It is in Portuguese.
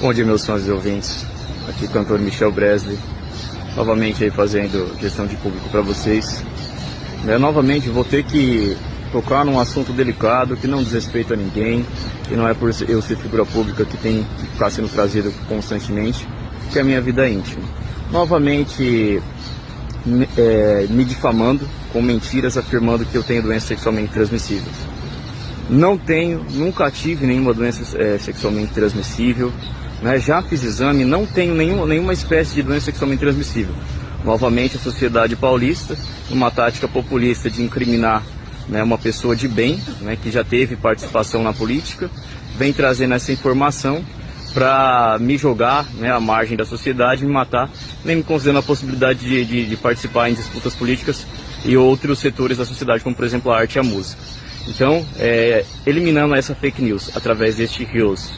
Bom dia, meus fãs e ouvintes. Aqui o cantor Michel Bresley, novamente aí fazendo gestão de público para vocês. Novamente vou ter que tocar num assunto delicado que não desrespeita a ninguém, e não é por eu ser figura pública que tem que ficar sendo trazido constantemente, que é a minha vida íntima. Novamente me difamando com mentiras, afirmando que eu tenho doenças sexualmente transmissíveis. Não tenho, nunca tive nenhuma doença sexualmente transmissível. Já fiz exame, não tenho nenhuma espécie de doença sexualmente transmissível. Novamente, a sociedade paulista, uma tática populista de incriminar uma pessoa de bem, que já teve participação na política, vem trazendo essa informação para me jogar à margem da sociedade, me matar, nem me considerando a possibilidade de participar em disputas políticas e outros setores da sociedade, como por exemplo a arte e a música. Então, eliminando essa fake news através deste Reels